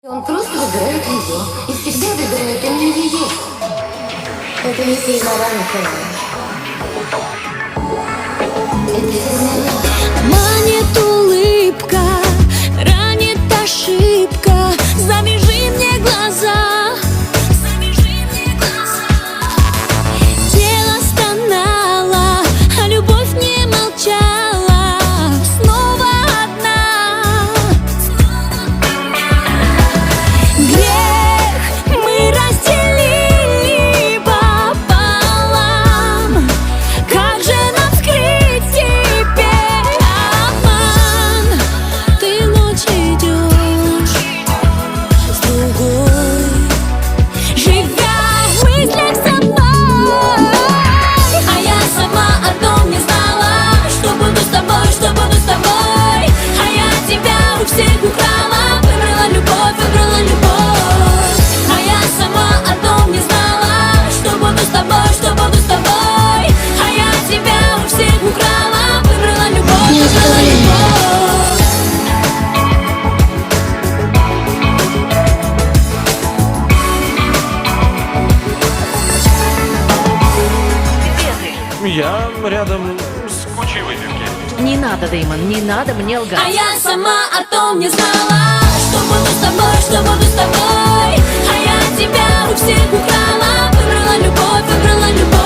Он просто выбирает ее. И всегда выбирает именно ее. Это не сильно рано, это сильно. Манит улыбка, ранит ошибка. Завяжи мне глаза, завяжи мне глаза. Тело стонало, а любовь не молчала. Снова одна. Грех мы разделили пополам. Как же нам скрыть теперь обман? Ты ночью идешь с другой, живя в мыслях со мной. А я сама о том не знала, что буду с тобой, что буду с тобой. А я тебя у всех украла, выбрала любовь, выбрала любовь. А я сама о том не знала, что буду с тобой, что буду с тобой. А я тебя у всех украла, выбрала любовь, выбрала любовь. Я рядом с кучей выпивки. Не надо, Дэймон, не надо мне лгать. А я сама о том не знала, что буду с тобой, что буду с тобой. А я тебя у всех украла, выбрала любовь, выбрала любовь.